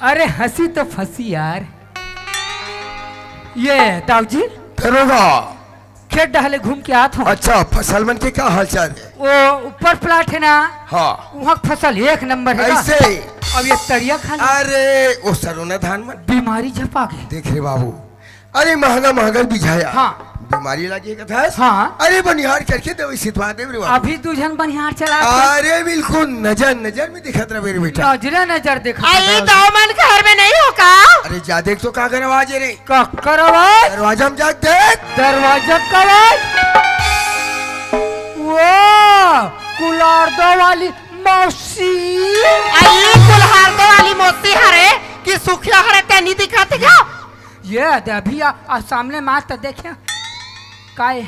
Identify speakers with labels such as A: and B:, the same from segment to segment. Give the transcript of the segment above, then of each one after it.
A: अरे हंसी तो फंसी यार। ये दाऊ जी
B: दरोगा
A: खेत डहले घूम के आत हूँ।
B: अच्छा फसल मन के क्या हालचाल है?
A: वो ऊपर प्लाट है ना,
B: हाँ
A: वहाँ फसल एक नंबर है ना।
B: ऐसे
A: अब ये तरिया खा ली।
B: अरे वो सरोना धान मन
A: बीमारी झपा गई।
B: देख रे बाबू, अरे महंगा महंगा बिझाया।
A: हाँ
B: बीमारी लगी कथा।
A: हाँ
B: अरे बनिहार करके दवाई सितवा दे रे बाबू।
A: अभी दूजन बनिहार चला।
B: अरे बिल्कुल नजर नजर में दिखत रहा मेरे बेटा।
A: नजरे नजर देखा।
C: आई दामन घर में नहीं हो का?
B: अरे जा देख तो का कर आवाज है रे।
A: कक्कर आवाज,
B: दरवाजा में जा देख।
A: दरवाजा का आवाज। वो कुलारदो वाली मौसी।
C: आई कुल्हार दो वाली मोती हरे कि सुखिया हरे ते नहीं दिखाते क्या?
A: ये दे अभी सामने मार तो देखे काय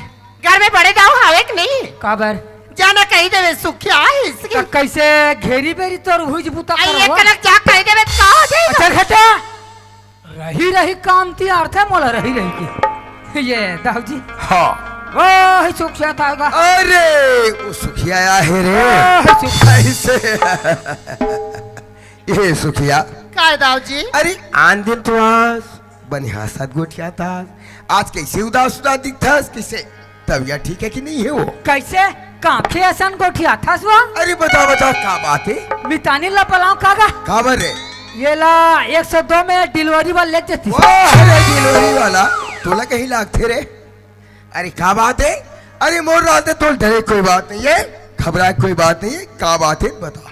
C: घर में बड़े दाव हवे कि नहीं?
A: काबर
C: जाना कही देवे सुखिया है इसकी।
A: तो कैसे घेरी बेरी तोर हुज बुता
C: आई
A: कर
C: एक कनक जा कही देवे का हो जाएगा?
A: अच्छा घटा रही रही काम ती अर्थ है मोला रही रही की। ये दाऊ जी
B: हाँ
A: वो ही सुखिया था का।
B: अरे वो सुखिया आया है रे। ऐसे ये सुखिया
C: काय दाव जी?
B: अरे आन दिन तो आज बनिहा साथ गोठिया था। आज कैसे उदास उदास दिखता कैसे? तबियत ठीक है कि नहीं है वो?
A: कैसे कांखे असन गोठिया था सुआ।
B: अरे बता बता क्या बात है?
A: मितानी ला पलाओ कागा
B: खबर है
A: ये ला 102 में डिलीवरी वाले ले जाती।
B: अरे डिलीवरी वाला तोला कहीं लागते रे। अरे क्या बात है? अरे मोर रात है तो डरे कोई बात नहीं है, घबराए कोई बात नहीं है। क्या बात है बता।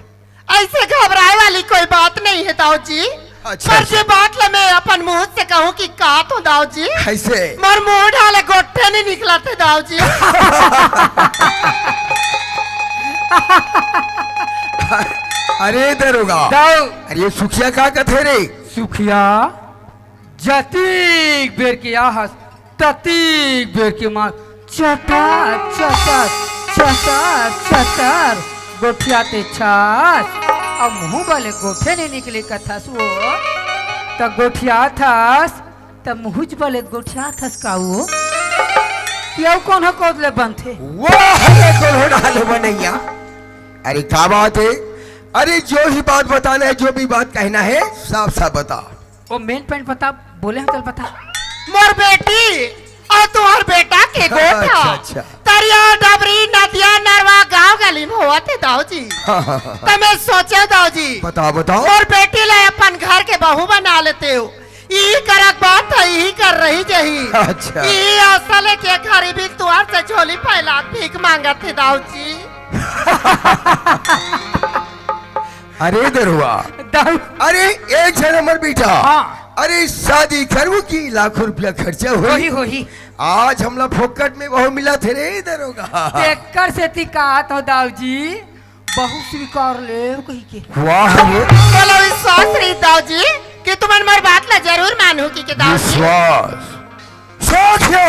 C: ऐसे घबराए वाली कोई बात नहीं है दाऊ जी।
B: अच्छा,
C: पर जो बात ला मैं अपन मुंह से कहूँ कि का तो दाऊ जी
B: ऐसे
C: मोर मुंह ढाले गोट्ठे नहीं निकला थे दाऊ जी।
B: अरे दरोगा
A: दाऊ
B: अरे ये सुखिया का कथे रे?
A: सुखिया जतीक बेर के आहस ततीक बेर के मार चटर चटर चटर चटर गोठिया ते छास। अब मुंह वाले गोठे नहीं निकले कथा सो तो गोठिया थस तो मुहुज वाले गोठिया थस का वो क्यों कौन है कोदले बनते।
B: वाह अरे कौन डाले बनैया। अरे क्या बात है? अरे जो ही बात बताना है, जो भी बात कहना है साफ साफ बता।
A: वो मेन पॉइंट बता बोले चल बता।
C: मोर बेटी और तुम्हार बेटा के गोठा
B: अच्छा।
C: तरिया डबरी नदिया नरवा गांव गली में हुआ थे दाऊ जी। तो मैं सोचे दाऊ जी
B: बताओ बताओ।
C: मोर बेटी ले अपन घर के बहू बना लेते हो। यही करक बात है, यही कर रही जही।
B: अच्छा
C: यही असल के गरीबी तुआर से झोली फैला भीख मांगा थे दाऊ जी।
B: अरे दरुआ
A: दाऊ
B: अरे एक जन अमर बेटा।
A: हाँ
B: अरे शादी करू की लाखों रुपया खर्चा
A: वही
B: हो।
A: वही
B: आज हमला फोकट में बहु मिला थे रे दरोगा।
A: देखकर से ती कहा तो दाऊ जी बहु स्वीकार ले कही के।
B: वाह रे
C: बोलो विश्वास रही दाऊ जी कि तुम्हारी मोर बात ला जरूर मानू की के दाऊ जी।
B: विश्वास सोचिया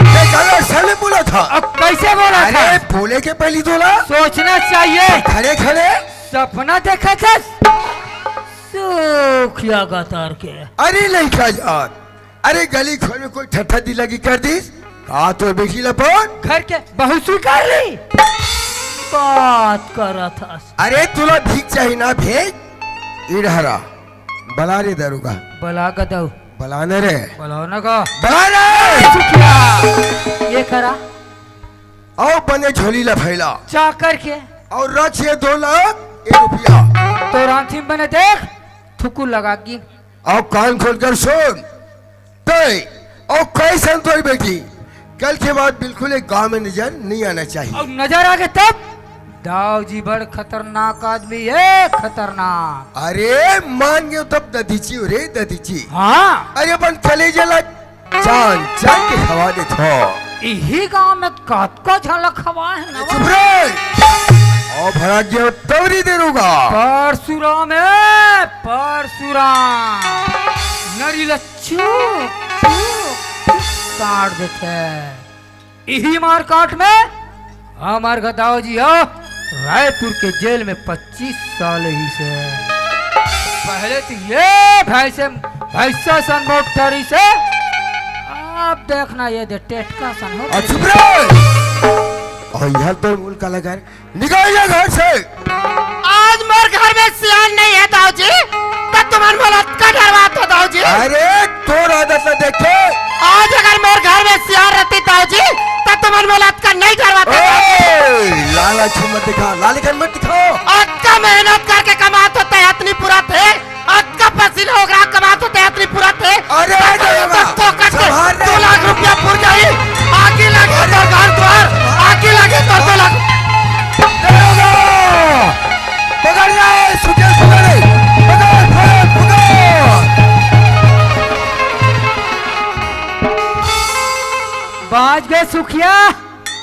B: ये गलत सले बोला था।
A: अब कैसे बोला था?
B: अरे बोले के पहली तोला
A: सोचना चाहिए।
B: खड़े खड़े
A: सपना देखा था सुखिया गतार के।
B: अरे लड़का जान, अरे गली खोल में कोई ठट्ठा दी लगी कर दी का तो बेटी लपट
A: घर के बहु स्वीकार ली बात कर रहा था।
B: अरे तुला भीख चाहिए ना भेज इधरा बला रे दरुगा।
A: बला का दाऊ
B: बलाने रे
A: बलाओ ना का
B: बला रे
A: सुखिया ये करा
B: और बने झोली ला फैला
A: चा करके
B: और रख ये 2 लाख रुपया
A: तो रांची बने देख थुकू लगा की।
B: और कान खोल कर सुन तय और कैसन तो बेटी कल के बाद बिल्कुल एक गांव में नजर नहीं आना चाहिए।
A: अब नजर आ गए तब दाऊ जी बड़ खतरनाक आदमी है खतरनाक।
B: अरे मान गए तब ददीची हो रे ददीची।
A: हाँ
B: अरे अपन कलेजे ला जान जान के खवा दे थो।
A: यही गांव में कत को झलक हवा है ना।
B: चुप रहे और भरा गया तवरी देरूंगा।
A: परशुराम है परशुराम नरी लच्चू काट देते यही मार काट में हमार दाऊ जी हो रायपुर के जेल में 25 साल ही से। पहले तो ये भैंसा सन मोटरी से अब देखना ये दे टेटका सन हो।
B: चुप रहे और यहाँ तो मूल का लगा निकल जा घर से।
C: आज मोर घर में सियान नहीं है दाऊ जी तो तुम्हारे मलत का डरवाते दाऊजी
B: अरे तोर आदत न देखे
C: आज अगर मेरे घर में सियार रहती दाऊजी तो तुम्हारे मलत का नहीं डरवाते
B: लालच मत दिखा, लालच मत दिखाओ।
C: अक्का मेहनत करके कमाते थे इतनी पूरा थे अक्का पसीना होगा कमाते थे इतनी पूरा थे
B: अरे
C: तो करके 2 लाख रुपया पूर जाई आगे लगे तो घर द्वार आगे लगे तो 2 लाख
B: पकड़ जाए सुखे पकड़े पकड़ पकड़।
A: बाज गए सुखिया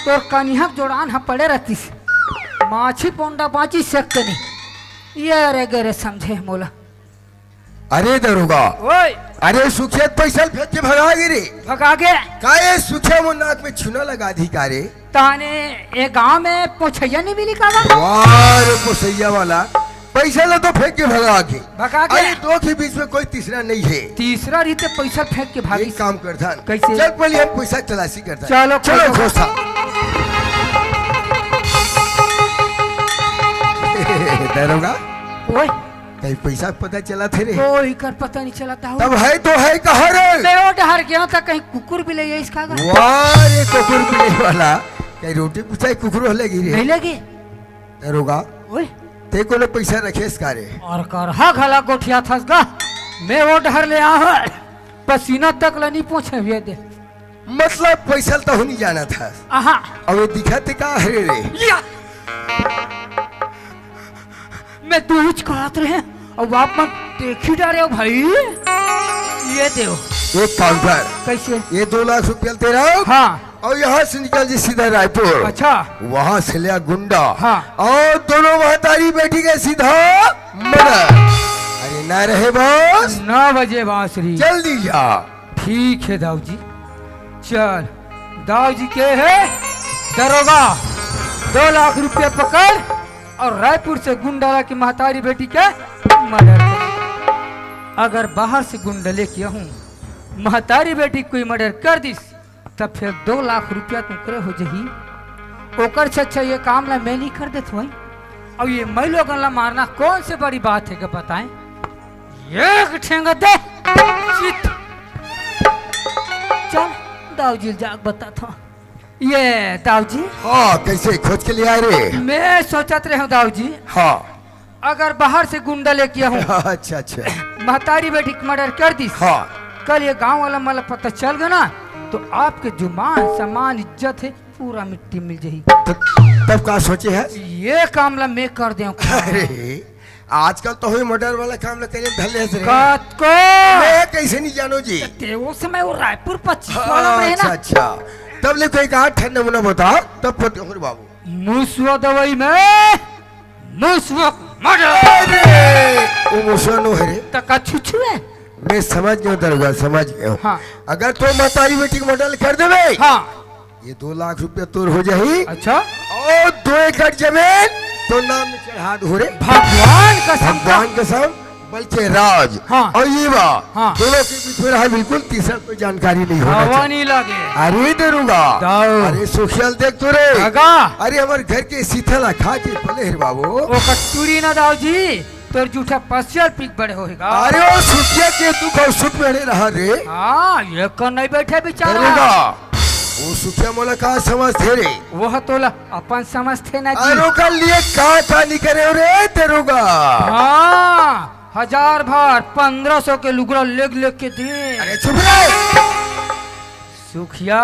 A: तो कनिहक जोड़ान हा पड़े रहती माछी पोंडा बाची सकते नहीं ये रे गरे समझे मोला।
B: अरे दरोगा
A: ओए
B: अरे सुखेत पैसा फेंक के भगा गिरी
A: भगा गए
B: काये सुखे वो नाक में छुना लगा अधिकारी
A: ताने ये गांव में पोछैया नहीं मिली का
B: वार पोसैया वाला पैसा लो तो फेंक के भगा के
A: भगा के
B: अरे दो के बीच में कोई तीसरा नहीं है।
A: तीसरा रीते पैसा फेंक के भागी
B: एक काम करता
A: कैसे?
B: चल पहले हम पैसा तलाशी करता
A: चलो,
B: चलो
A: चलो।
B: घोसा दरोगा
A: ओए
B: कहीं पैसा पता चला थे रे
A: कोई कर पता नहीं चलता हो
B: तब है तो है कहाँ रे
A: मैं वो डर गया था कहीं कुकुर भी ले इसका
B: वारे कुकुर पीने वाला कहीं रोटी पूछा कुकुर लगी रे
A: नहीं लगी
B: दरोगा
A: ओए
B: ते को ने पैसा रखे इसका रे
A: और कर हा घला गोठिया थसगा मैं वो डर ले आ पसीना तक ला नहीं पहुंचे हुए दे
B: मतलब पैसा तो नहीं जाना था
A: आहा
B: अब ये दिखाते का है रे
A: या मैं दूज कहत रहे और आप मत देखी डरे हो भाई ये दो
B: एक काम कर
A: कैसे
B: ये 2 लाख रुपया तेरा
A: हाँ
B: और यहाँ से निकल जी सीधा रायपुर
A: अच्छा
B: वहाँ से लिया गुंडा
A: हाँ।
B: और दोनों महतारी बेटी के सीधा मर्डर। अरे ना रहे बॉस
A: 9 बजे बांसुरी
B: जल्दी जा।
A: ठीक है दाऊ जी चल दाऊ जी के है दरोगा 2 लाख रुपए पकड़ और रायपुर से गुंडाला की महतारी बेटी के मर्डर कर। अगर बाहर से गुंडा लेके हूँ महतारी बेटी कोई मर्डर कर दिस तब फिर 2 लाख रुपया तुम करे हो जही ओकर से अच्छा ये काम ला मैं नहीं कर देता भाई और ये मैं लोगन ला मारना कौन से बड़ी बात है कि बताएं एक ठेंगा दे चित चल दाऊ जी जाग बता था ये दाऊ जी
B: हाँ कैसे खोज के लिए आए रे
A: मैं सोचत रहे हूँ दाऊ जी
B: हाँ
A: अगर बाहर से गुंडा लेके हूँ
B: अच्छा अच्छा
A: महतारी बेटी की मर्डर कर दी
B: हाँ
A: कल ये गांव वाला मला पता चल गया ना तो आपके जो मान सम्मान इज्जत है पूरा मिट्टी मिल जाएगी
B: तब का सोचे है
A: ये काम ला मैं कर दे
B: अरे आजकल तो हुई मर्डर वाला काम ला तेरे धले से रे
A: कत को
B: मैं कैसे नहीं जानो जी
A: ते वो समय वो रायपुर 25 वाला में है
B: अच्छा
A: ना
B: अच्छा तब ले कोई कहा ठंडा मुना बता तब पता हो बाबू
A: मुसवा दवाई में मुसवा मर्डर
B: अरे वो मुसनो है रे
A: तक छुछु है
B: मैं समझ गया दरोगा समझ गया
A: हाँ
B: अगर तो महतारी बेटी को मर्डर कर देवे
A: हाँ
B: ये 2 लाख रुपया तोर हो जाही
A: अच्छा
B: और 2 एकड़ जमीन तो नाम में चढ़ा दो रे
A: भगवान का
B: भगवान कसम बल्कि राज
A: हाँ।
B: और ये बात
A: हाँ।
B: दोनों के बीच में रहा बिल्कुल तीसरा कोई जानकारी नहीं होना
A: हवा
B: चाहिए।
A: नहीं लगे
B: अरे दरोगा
A: दाऊ।
B: अरे सुखियाल देख तो रे
A: लगा
B: अरे हमारे घर के सीथला खा के पले है बाबू
A: ओ कटूरी ना दाऊ जी तोर जूठा पसियल पीक बड़े होएगा
B: अरे वो सुखिया के तू का सुख में रहा रे
A: हाँ ये कर नहीं बैठे बेचारा
B: दरोगा वो सुखिया मोला का समझते रे
A: वह तोला अपन समझते ना जी
B: अरे का लिए का निकले रे दरोगा
A: हाँ 1000 भार 1500 के लुगड़ा लेग के दे
B: अरे चुप रहे
A: सुखिया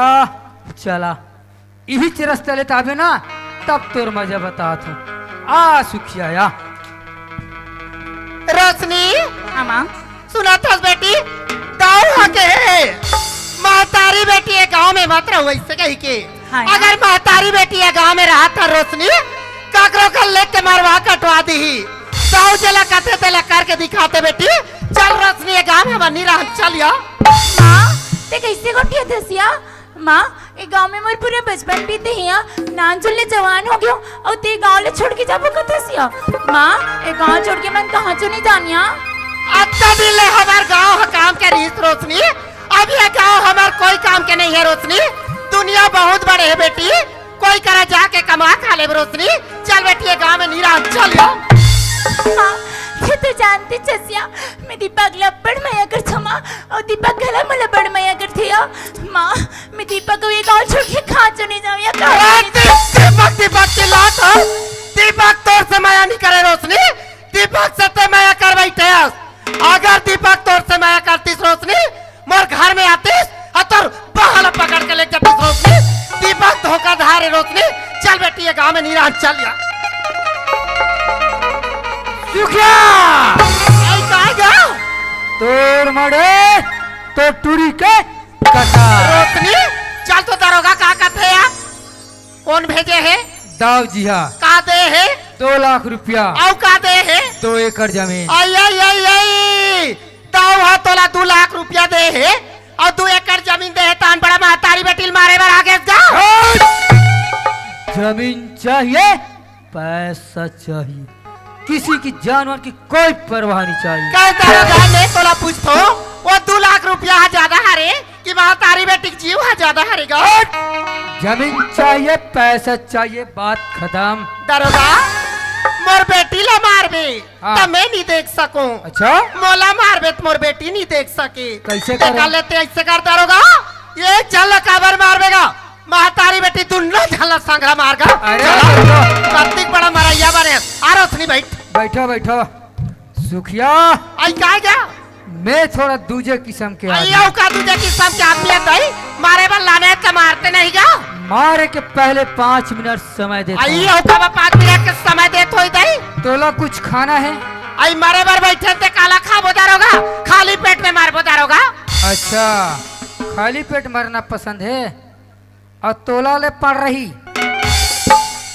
A: चला यही रास्ते लेता आवे ना तब तोर मजा बता तू आ सुखिया या
C: रोशनी
A: आमा
C: सुना था बेटी दाऊ के महतारी बेटी है गांव में मत रहो इससे कही के
A: हाँ।
C: अगर महतारी बेटी है गांव में रहा था रोशनी काकरो कल लेके मरवा कटवा दी दाऊ जला कहते तेला करके दिखाते बेटी चल रोशनी है गांव में बनी रहा चल या
D: माँ ते कैसे गोठिया दसिया माँ ए गांव में मोर पूरे बचपन बीते हिया नान जुल्ले जवान हो गयो और ते गांव ले छोड़ के जाबो कतसिया माँ ए गांव छोड़ के मन कहां चो नहीं जानिया
C: अच्छा दिल है हमार गांव काम के रीत रोशनी अब ये गांव हमार कोई काम के नहीं है रोशनी दुनिया बहुत बड़े है बेटी कोई करा जाके कमा खा ले रोशनी चल बेटी ये गांव में नीरा चल या
D: माँ ते तो जानते चसिया मैं दीपकला बड़ माया कर छमा और दीपक गला मला बड़ माया कर थिया माँ मैं दीपक को ये गाँव छोड़ के कहाँ चले जाऊँ या कहाँ
C: दीपक दीपक की लात हो दीपक तोर से माया नहीं करे रोशनी दीपक से ते माया कर बैठे अगर दीपक तोर से माया करतीस रोशनी मोर घर में आतीस और बहल पकड़ के ले जातीस रोशनी दीपक धोखाधार है रोशनी चल बेटी ये गांव में नीरा चल या
A: सुखिया
C: आई कहाँ गया
A: तोर मरे तो टूरी के कटा
C: रोशनी चल तो दरोगा कहाँ कहते हैं आप कौन भेजे है
A: दाव जी हाँ
C: कहाँ दे है
A: 2 लाख रुपया
C: औ कहाँ दे है
A: 2 एकड़ जमीन
C: आई आई आई आई दाव हा तोला 2 लाख रुपया दे है और 2 एकड़ जमीन दे है तान बड़ा महतारी बेटिल मारे बार आगे जा
A: जमीन चाहिए पैसा चाहिए किसी की जानवर की कोई परवाह नहीं चाहिए
C: कह दरोगा ने तोला पूछतो वो 2 लाख रुपया हा ज्यादा हरे कि महतारी बेटी जीव हा ज्यादा हरेगा
A: जमीन चाहिए पैसा चाहिए बात खत्म
C: दरोगा मोर बेटी ला मारबे
A: हाँ।
C: तो मैं नहीं देख सकूं
A: अच्छा
C: मोला मारबे तो मोर बेटी नहीं देख सके
A: कैसे
C: कर
A: करें?
C: लेते ऐसे कर दरोगा ये चल काबर मारबेगा महतारी बेटी तू न झल संग्रह मारगा
A: अरे
C: कार्तिक बड़ा मरैया बने आरो सुनी बैठ
A: बैठो बैठो सुखिया
C: आई का गया
A: मैं थोड़ा दूजे किस्म के आदमी।
C: आइयो का तुझे की सब क्या ले दई मारे बल लाने का मारते नहीं गा
A: मारे के पहले 5 मिनट समय देता हूं।
C: आइयो का 5 मिनट के समय दे थोई दई
A: तोला कुछ खाना है
C: आई मारे बार बैठे ते काला खा बोदारोगा खाली पेट में मार बोदारोगा
A: अच्छा खाली पेट मरना पसंद है और तोला ले पड़ रही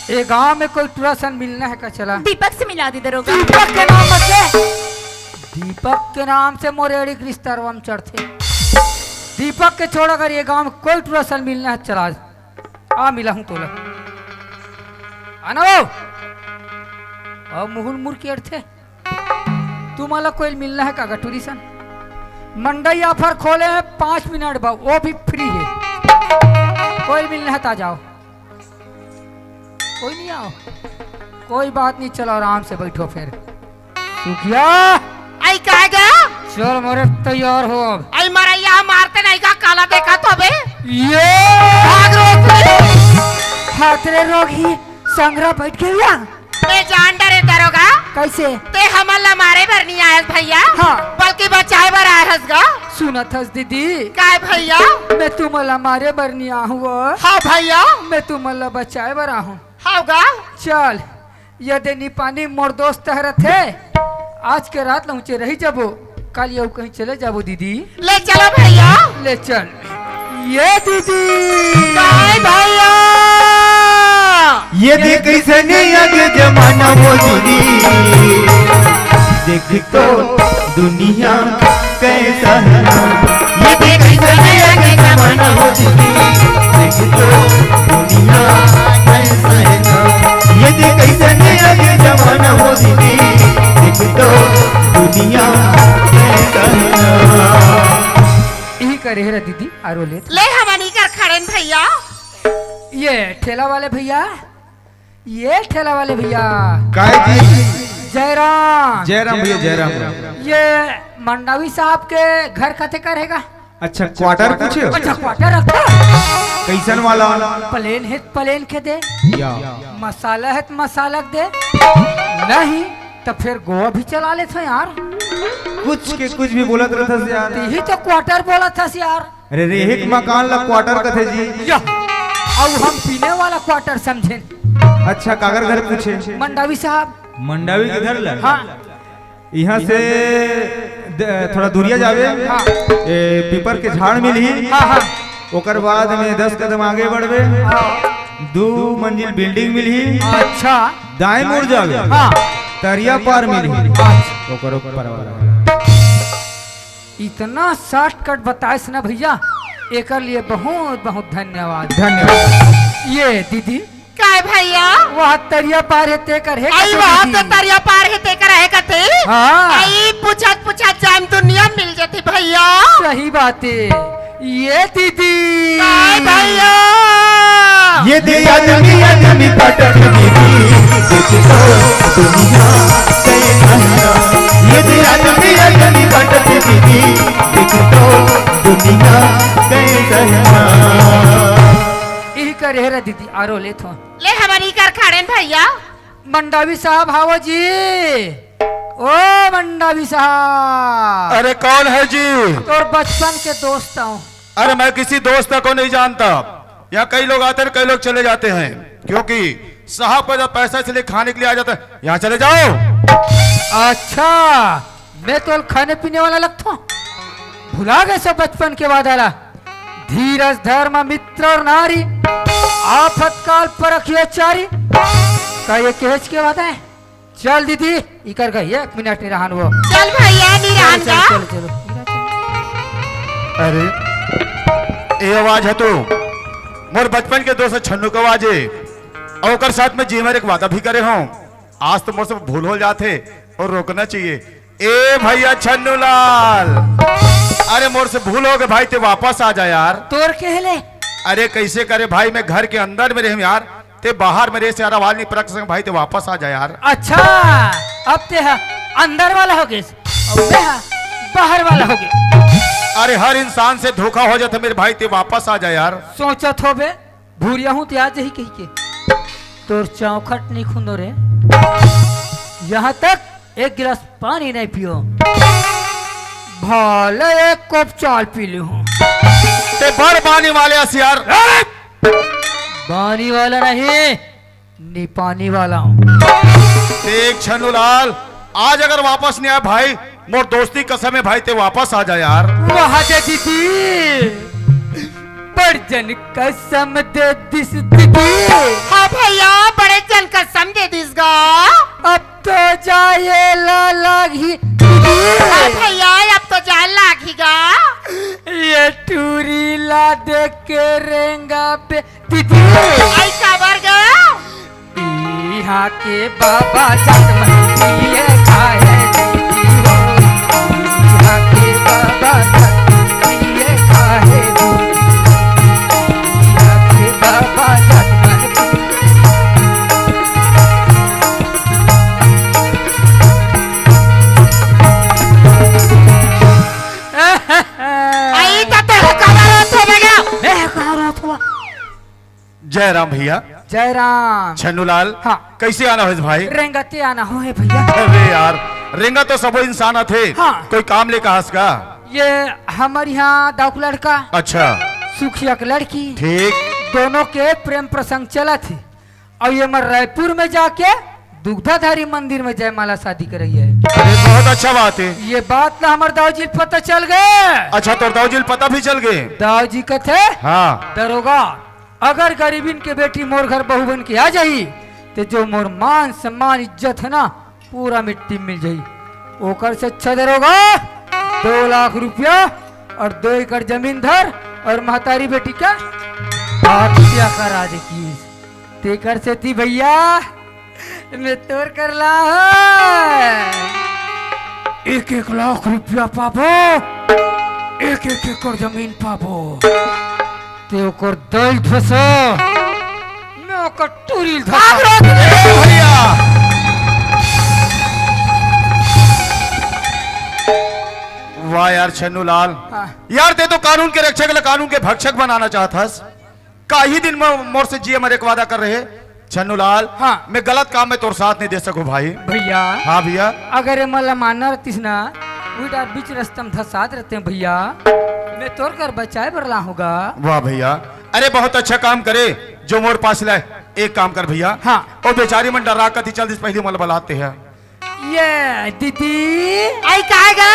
A: ये गांव में कोई ट्यूशन मिलना है का चला
D: दीपक से मिला दी दरोगा
A: दीपक के नाम मत ले दीपक के नाम से मोरेड़ी रिश्तेदार चढ़ते दीपक के छोड़ अगर ये गांव में कोई ट्यूशन मिलना है चला आ मिला हूं तोला आना वो और मुहुल मुर के अर्थे तुम्हारा कोई मिलना है का ट्यूशन मंडई ऑफर खोले हैं 5 मिनट बाद वो भी फ्री है कोई मिलना है ता जाओ कोई नहीं आओ कोई बात नहीं चलो आराम से बैठो फिर सुखिया
C: आई कहा गया
A: चल मोरे तैयार हो
C: आई मरैया मारते नहीं का काला देखा तो बे
A: ये
C: भाग रोक
A: हाथरे रोगी संग्रह बैठ गया
C: मैं जान डरे दरोगा
A: कैसे
C: ते हमला मारे भर नहीं आयस भैया
A: हाँ।
C: बल्कि बचाए भर आयस गा
A: सुना था दीदी
C: काय भैया
A: मैं तुम्हारा मारे बरनी आहू
C: हाँ भैया
A: मैं तुम्हारा बचाए बर आहूँ
C: हाँ गा
A: चल यदि नी पानी मोर दोस्त तहरत है आज के रात लौचे रही जाबो कल ये कहीं चले जाबो दीदी
C: ले चलो भैया
A: ले चल ये दीदी
C: काय भैया
E: ये देख सने आगे जमाना वो दीदी देख तो दुनिया कैसा है ये देख सने आगे जमाना वो दीदी देख तो दुनिया कैसा है ये देख सने आगे जमाना वो दीदी देख तो दुनिया कैसा है
A: यही करे रे दीदी आरो
C: ले हमनी कर खड़े न भैया
A: ये ठेला वाले भैया ये ठेला वाले भैया
E: काय जी
A: जयराम
E: जयराम भैया जयराम
A: ये मंडावी साहब के घर कथे का रहेगा
E: अच्छा क्वार्टर पूछे
A: अच्छा क्वार्टर रखा
E: कैसन वाला
A: प्लेन है प्लेन के दे
E: या
A: मसाला है तो मसाला के दे नहीं तो फिर गोवा भी चला ले थे यार
E: कुछ के कुछ भी बोलत रहता से यार
A: यही तो क्वार्टर बोला था यार
E: अरे रे एक मकान ला क्वार्टर कथे जी
A: या अब हम पीने वाला क्वार्टर समझे
E: अच्छा कागर घर पूछे
A: मंडावी साहब
E: मंडावी के घर ला
A: हाँ
E: यहाँ से थोड़ा दूरिया जावे
A: हाँ
E: पीपर के झाड़ मिली
A: हाँ हाँ
E: ओकर बाद में 10 कदम आगे बढ़वे
A: हाँ
E: 2 मंजिल बिल्डिंग मिली
A: अच्छा
E: दाएं मुड़ जावे
A: हाँ
E: तरिया पार मिली
A: अच्छा
E: ओकर ऊपर वाला
A: इतना शॉर्टकट बताए ना भैया एक लिए बहुत बहुत धन्यवाद
E: धन्यवाद
A: ये दीदी
C: काय भैया
A: वह तरिया पार है ते कर है
C: आई वहाँ तो तरिया पार है ते कर है कते
A: हाँ
C: आई पूछत पूछत जान दुनिया मिल जाती भैया
A: सही बात है ये दीदी
C: काय भैया
E: ये दे आदमी काटक दीदी देख तो दुनिया कैसा है यदि दुनिया गली बटती दीदी देख तो दुनिया कैसा है ना।
A: यही करे रे दीदी आरो ले थो
D: ले हमारी कर खाड़ेन भैया।
A: मंडावी साहब आओ जी। ओ मंडावी साहब,
F: अरे कौन है जी?
A: तोर बचपन के दोस्त हूँ।
F: अरे मैं किसी दोस्त को नहीं जानता। यहाँ कई लोग आते हैं, कई लोग चले जाते हैं, क्योंकि साहब पर जब पैसा इसलिए खाने के लिए आ जाता है। यहाँ चले जाओ।
A: अच्छा, मैं तो खाने पीने वाला लगता हूँ। भुला गए सब बचपन के वादा। धीरज धर्म मित्र और नारी, आफतकाल पर रखिए चारी। का ये केच के वादा है? चल दीदी इकर गई 1 मिनट नहीं रहन वो।
D: चल भैया नहीं रहन
A: चलो,
D: का।
A: चलो, चलो, चलो।
F: अरे ये आवाज है तो मोर बचपन के दोस्त छन्नू का आवाज है। और ओकर साथ में जी मेरे एक वादा भी करे हूँ। आज तो मोर से भूल हो जाते और रोकना चाहिए। ए भैया छन्नू लाल, अरे मोर से भूल हो गए भाई, ते वापस आ जा यार।
A: तोर कहले
F: अरे कैसे करे भाई, मैं घर के अंदर में रहे यार, ते बाहर में रहे से आवाज नहीं परख सके भाई, ते वापस आ जा यार।
A: अच्छा, अब ते है अंदर वाला हो गए और मैं है बाहर वाला हो गए।
F: अरे हर इंसान से धोखा हो जाता मेरे भाई, ते वापस आ जा यार।
A: सोचत हो बे भूरिया हूँ ते आज ही कही के तोर चौखट नहीं खुंदो रे। यहाँ तक 1 गिलास पानी नहीं पियो, भले 1 कप चाय पी ली हूँ।
F: ते बड़ पानी वाले यार।
A: पानी वाला नहीं, नी पानी वाला हूँ।
F: देख छन्नू लाल, आज अगर वापस नहीं आया भाई, मोर दोस्ती कसम है भाई, ते वापस आ जा यार।
A: वहाँ दे दीदी, बड़ जन कसम दे दिस दीदी।
D: हाँ भैया बड़े जन कसम दे दिसगा।
A: अब तो जाए लागी
D: हाँ भैया अब तो जान लागेगा।
A: ये टूरी ला दे के रेंगा पे दीदी।
D: आई खबर गा।
A: यहाँ के बाबा जात मंदिर खाए दीदी हो। यहाँ के बाबा जात मंदिर खाए दीदी। यहाँ के बाबा जात
D: आई तो तेरे खबर हो बेगा।
A: मैं कहा रहा था।
F: जय राम भैया।
A: जय राम।
F: छन्नू लाल,
A: हाँ।
F: कैसे आना है भाई?
A: रेंगते आना हो है भैया।
F: अरे यार, रेंगा तो सब इंसान थे।
A: हाँ।
F: कोई काम ले कहा का?
A: ये हमारे यहाँ दाऊ लड़का
F: अच्छा
A: सुखिया की लड़की,
F: ठीक।
A: दोनों के प्रेम प्रसंग चला थी। और ये मैं रायपुर में जाके दुग्धाधारी मंदिर में जयमाला शादी कर रही है।
F: अरे बहुत अच्छा बात है।
A: ये बात ना हमारे दाऊ जी पता चल गए।
F: अच्छा तो दाऊजी पता भी चल गए?
A: दाऊ जी का थे
F: हाँ।
A: दरोगा, अगर गरीबिन के बेटी मोर घर बहू बन के आ जाई तो जो मोर मान सम्मान इज्जत है ना पूरा मिट्टी मिल जाई। ओकर से अच्छा दरोगा 2 लाख रुपया और 2 एकड़ जमीन धर और महतारी बेटी का हत्या करा दे की। तेकर से थी भैया मैं तोर कर ला 1-1 लाख रुपया पाबो, 1-1 एकड़ जमीन पाबो। ते ओकर दल धसो, मैं ओकर टूरिल धसो।
F: भैया वाह यार छन्नू लाल,
A: हाँ।
F: यार ते तो कानून के रक्षक ले कानून के भक्षक बनाना चाहतस। का ही दिन में मोर से जिये मरे वादा कर रहे छन्नू लाल।
A: हाँ।
F: मैं गलत काम में तोर साथ नहीं दे सकूं भाई।
A: भैया
F: हाँ भैया।
A: अगर ये मला मानना रहतीस ना उड़ा बीच रस्तम धसात रहते हैं भैया, मैं तोड़ कर बचाए बरला होगा।
F: वाह भैया, अरे बहुत अच्छा काम करे जो मोर पास लाए। एक काम कर भैया,
A: हाँ।
F: और बेचारी मन डरा कर चल दिस पहले मल बलाते हैं।
A: ये दीदी
D: आई काएगा।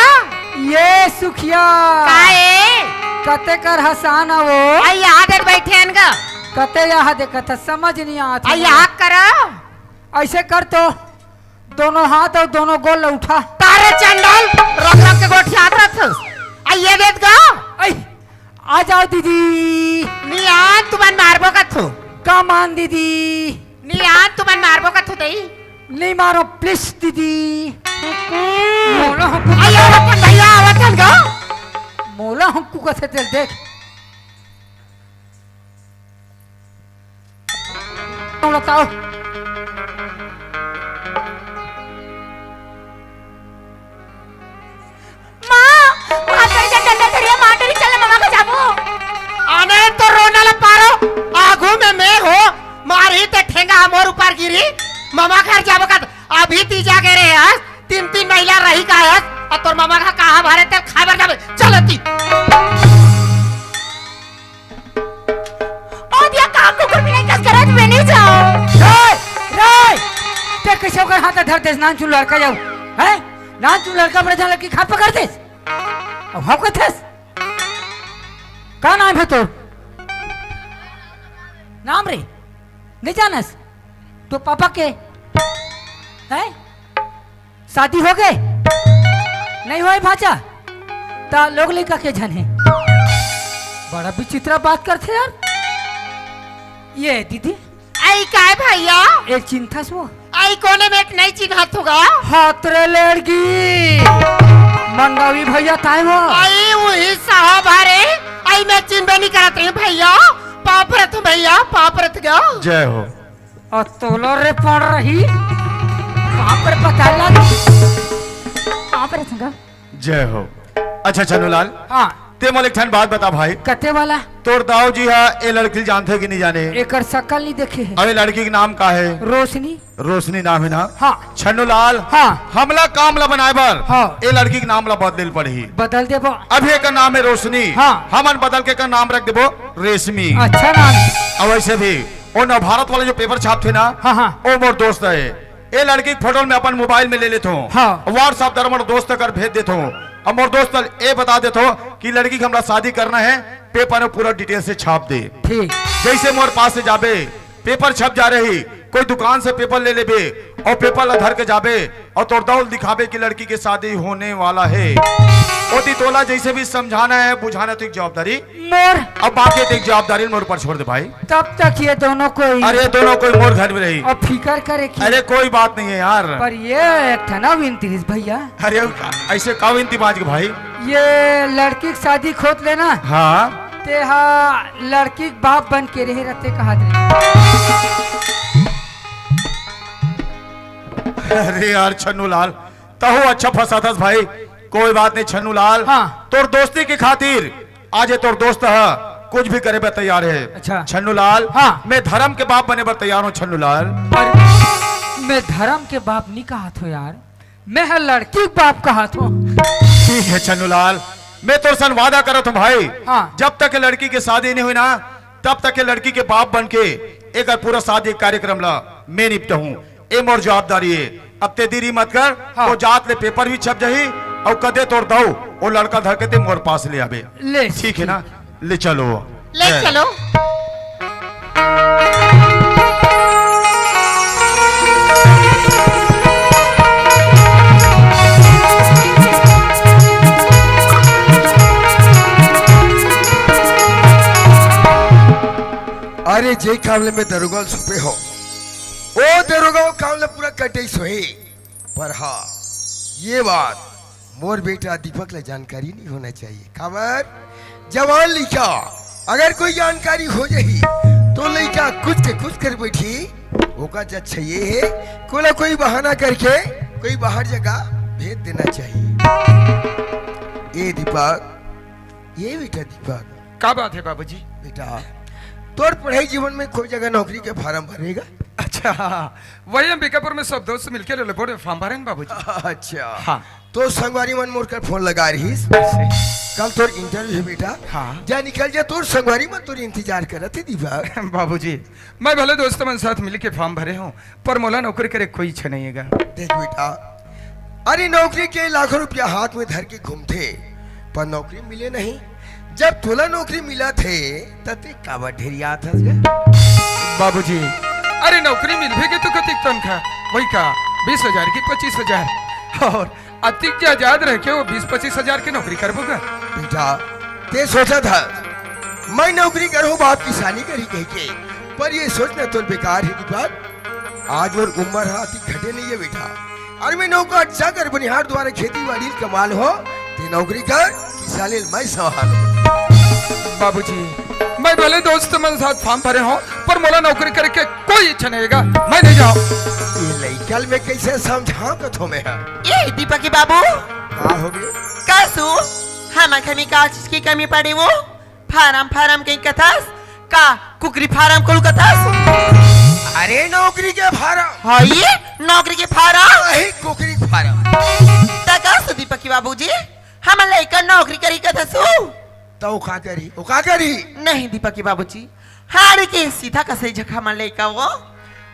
A: ये सुखिया
D: काए
A: कते कर हसाना वो
D: आई यहाँ कर बैठे हैं का।
A: कते यहाँ देखा समझ नहीं आता।
D: आई यहाँ करो।
A: ऐसे कर तो दोनों हाथ और दोनों गोल उठा।
D: तारे चंडल रख रख के गोठ याद रख। आई ये देत गा।
A: ऐ, आ जाओ दीदी।
D: नियान तुमन मारबो कथु।
A: कमान दीदी।
D: नियान तुमन मारबो कथु दई।
A: नहीं मारो प्लीज दीदी। मोला हमको
D: आई आवतन भैया आवतन गा।
A: मोला हमको कैसे तेल देख बताओ।
C: तोर मामा का कहा भरे तेल खाबर जाबे चलती
D: ओ दिया काम को कर बिना कस करत में नहीं जाओ।
A: राय ते कैसे कर हाथ धर देस नान चुल लड़का जाओ है नान चुल लड़का बड़ा लड़की खा पकड़ देस अब हम कथस का नाम है तोर नाम रे नहीं जानस तो पापा के है शादी हो गए नहीं हुआ भाचा ता लोग लेका के जाने बड़ा विचित्र बात करते यार ये दीदी
C: आई काय भैया
A: एक चिंता सो
C: आई कोने में एक नई चीज हाथ होगा
A: हाथरे लड़की मंगावी भैया ताई वो
C: आई वही साहब भरे आई मैं चिंता नहीं करत रही भैया पाप रत भैया पाप रत गया
F: जय हो।
A: और तोलो रे पड़ रही वहां पर पता लग
D: कहां पर संगा
F: जय हो। अच्छा छन्नूलाल
A: हाँ
F: ते मोल एक ठन बात बता भाई
A: कते वाला
F: तोर दाऊ जी हा ए लड़की जानते कि नहीं जाने
A: एकर शकल नहीं देखे है
F: अरे लड़की के नाम का है
A: रोशनी
F: रोशनी नाम है ना
A: हाँ
F: छन्नूलाल
A: हाँ
F: हमला काम ला बनाए बर
A: हाँ।
F: ए लड़की के नाम ला बदल पड़ी
A: बदल देबो
F: अभी एक नाम है रोशनी
A: हाँ।
F: हमन बदल के का नाम रख देबो रेशमी
A: अच्छा नाम
F: और वैसे भी वो नव भारत वाले जो पेपर छाप थे ना
A: हाँ हाँ
F: वो मोर दोस्त है ये लड़की के फोटो में अपन मोबाइल में ले लेता हूँ
A: हाँ।
F: व्हाट्सएप द्वारा मोर दोस्त कर भेज देता हूँ अब मोर दोस्त ये बता देता हूँ कि लड़की के हमरा शादी करना है पेपर में पूरा डिटेल से छाप दे
A: ठीक
F: जैसे मोर पास से जाबे पेपर छप जा रही कोई दुकान से पेपर ले लेबे और पेपर ला धर के जाबे और तोर दौल दिखाबे कि लड़की की शादी होने वाला है ओती तोला जैसे भी समझाना है बुझाना तो एक जवाबदारी
A: मोर
F: अब बाकी तो एक जवाबदारी मोर पर छोड़ दे भाई
A: तब तक ये दोनों कोई
F: अरे दोनों कोई मोर घर में रही
A: और फिकर करे कि
F: अरे कोई बात नहीं है यार
A: पर ये एक था ना विंतरिस भैया
F: अरे ऐसे काव इंतबाज के भाई
A: ये लड़की की शादी खोद लेना
F: हाँ
A: ते हा लड़की के बाप बन के रहे रहते कहा
F: अरे यार छन्नूलाल तहु अच्छा फंसा था भाई कोई बात नहीं छन्नूलाल
A: हाँ।
F: तोर दोस्ती की खातिर आज ये तोर दोस्त है कुछ भी करे बे तैयार है
A: अच्छा।
F: छन्नूलाल
A: हाँ।
F: मैं धर्म के बाप बने पर तैयार हूँ छन्नूलाल
A: पर मैं धर्म के बाप नहीं कहा था यार मैं है लड़की के बाप कहा था
F: ठीक है छन्नूलाल मैं तोर सन वादा करत हूँ भाई
A: हाँ।
F: जब तक ये लड़की की शादी नहीं हुई ना तब तक ये लड़की के बाप बन के एक पूरा शादी कार्यक्रम ला मैं निपटा हूँ ए मोर जवाबदारी है अब ते देरी मत कर
A: हाँ।
F: तो जात ले पेपर भी छप जाही और कदे तोड़ दो वो लड़का धर के ते मोर पास ले आबे
A: ले
F: ठीक है ना ले चलो
C: ले
F: जय।
C: चलो
B: अरे जे कामले में दरोगा छुपे हो ओ दरोगा वो कामले पूरा कटे सोहे पर हाँ ये बात मोर बेटा दीपक ले जानकारी नहीं होना चाहिए खबर जवान लिखा अगर कोई जानकारी हो जाही तो लड़का कुछ के कुछ कर बैठी होगा जज चाहिए है कोई ना कोई बहाना करके कोई बाहर जगह भेज देना चाहिए ये दीपक ये बेटा दीपक
G: क्या बात है बाबूजी?
B: बेटा तोर पढ़ाई जीवन में कोई जगह नौकरी के फार्म भरेगा
G: अच्छा वही हम बीकापुर में सब दोस्त मिलकर बोर्ड फॉर्म भरे बाबूजी।
B: अच्छा
G: हाँ।
B: तो संगवारी मन मोर कर फोन लगा रही कल तोर इंटरव्यू है बेटा
G: हाँ।
B: जा निकल जा तोर संगवारी मन तोर इंतजार करत है दीपक
G: बाबूजी मैं भले दोस्तों मन साथ मिल के फॉर्म भरे हूँ पर मोला नौकरी करे कोई इच्छा नहीं है।
B: देख बेटा अरे नौकरी के लाखों रुपया हाथ में धर के घूमते पर नौकरी मिले नहीं जब तोला नौकरी मिला थे तते कावा ढेरिया था
G: बाबूजी अरे नौकरी मिल भी तो कतिक तनख्वाह वही का 20,000 की 25,000 और अतिक आजाद रह के वो 20-25,000 की नौकरी कर बोगा।
B: बेटा ते सोचा था मैं नौकरी करूं बाप किसानी करी कह के पर ये सोचना तो बेकार है दीपक आज और उम्र हाथी घटे नहीं है बेटा और मैं नौकर अच्छा कर बनिहार द्वारा खेती बाड़ी कमाल हो ते नौकरी कर किसानी मैं संभाल
G: बाबूजी मैं भले दोस्त मन साथ फॉर्म भरे हूँ पर मोला नौकरी करके कोई इच्छा नहीं है मैं नहीं जाऊँ।
B: ये लइकल में कैसे समझाऊं तो तुम्हें
C: ये दीपक के बाबू
B: का हो गए
C: कासू हम हमें का चीज की कमी पड़ी वो फार्म कहीं कथास का कुकरी फार्म कोल कथास
B: अरे नौकरी के फार्म
C: हाँ ये नौकरी के फार्म
B: वही कुकरी फार्म
C: तकास दीपक बाबूजी हम लड़का नौकरी करी का दसू
B: तो वो का करी
C: नहीं दीपक बाबूजी हार के सीधा कसे झका मन लड़का वो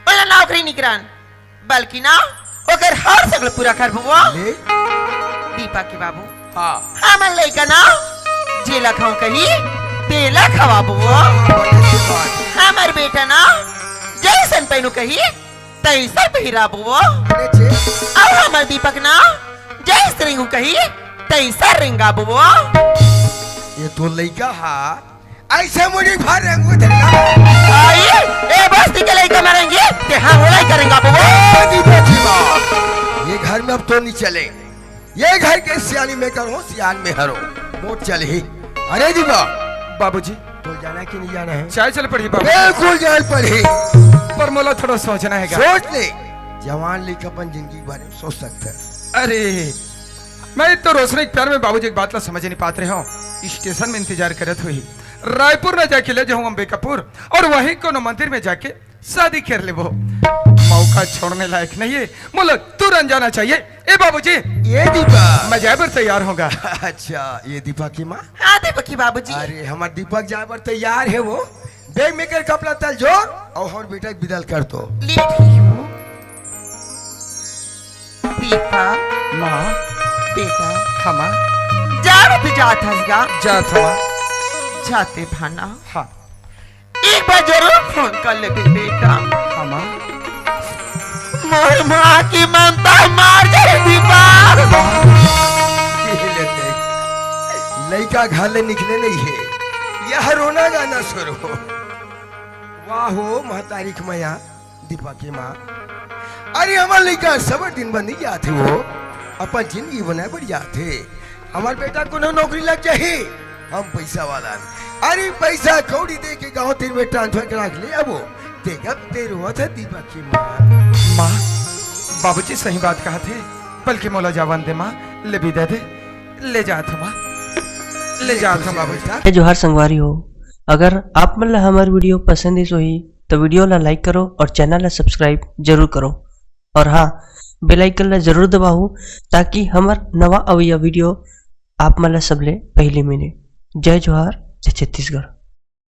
C: बोला नौकरी निकरान बल्कि ना ओकर हर सगल पूरा करबो
B: ले
C: दीपक बाबू
B: हाँ
C: हम लड़का ना जेला खाऊं कही तेला खवाबो हमार बेटा ना जैसन पहनू कही तैसा पहिराबो अब हमार दीपक ना जैस रिंगू कही तैसा रिंगाबो
B: ये तो लड़का हा ऐसे मुझे भर रंगू
C: आई ए बस्ती के लड़का मारेंगे ते हाँ होलाई करेंगा
B: ये घर में अब तो नहीं चले ये घर के सियानी में करो सियान में हरो मोट चले ही अरे दीपा
G: बाबूजी
B: तो जाना कि नहीं जाना है
G: चाय चल पड़ी बाबू
B: बिल्कुल जान पड़े
G: पर मोला थोड़ा सोचना है
B: सोच ले जवान लेकर अपन जिंदगी के बारे में सोच सकता है
G: अरे मैं तो रोशनी के प्यार में बाबूजी एक बात ला समझ नहीं पाते हो स्टेशन में इंतजार करत हुई रायपुर में जाके ले जाऊँ अंबिकापुर और वहीं कोनो मंदिर में जाके शादी कर ले वो मौका छोड़ने लायक नहीं है मोला तुरंत जाना चाहिए ए बाबूजी
B: ये दीपा
G: मैं जाए पर तैयार होगा
B: अच्छा ये दीपा की माँ
C: हाँ दीपक बाबूजी
B: अरे हमारे दीपक जाए पर तैयार है वो बैग में कर कपड़ा तल जोड़ और बेटा बिदल कर दो
C: लेट ही हूँ दीपक
G: माँ
C: बेटा
G: हमा
C: जा भी जात हंसगा
G: जा थमा
C: जाते भाना
G: हाँ
C: एक बार जरूर फोन कर ले बेटा
G: हमा
C: मोर माँ की ममता मार जाए दीपा
B: लड़का घर ले निकले नहीं है यह रोना गाना शुरू हो वाह हो महतारिक मैया दीपा की माँ अरे हमारे लड़का सब दिन बंदी जाते वो अपन जिंदगी बनाए बढ़ जाते हमारे बेटा को नौकरी लग जाए हम पैसा वाला अरे पैसा कौड़ी दे के गाँव तेरे में ट्रांसफर करा के ले अब देखा तेरे हुआ था दीपक की माँ
G: माँ बाबूजी सही बात कहा थे बल्कि मोला जावन दे माँ ले भी दे दे ले जा थमा ले जा थमा बाबूजी
H: जोहार संगवारी हो अगर आप मन ला हमार वीडियो पसंद है ही तो वीडियो ला लाइक करो और चैनल ला सब्सक्राइब जरूर करो और हाँ बेल आइकन ला जरूर दबाओ ताकि हमार नवा अवैया वीडियो आप मन ला सबले पहले मिले जय जोहार जय छत्तीसगढ़।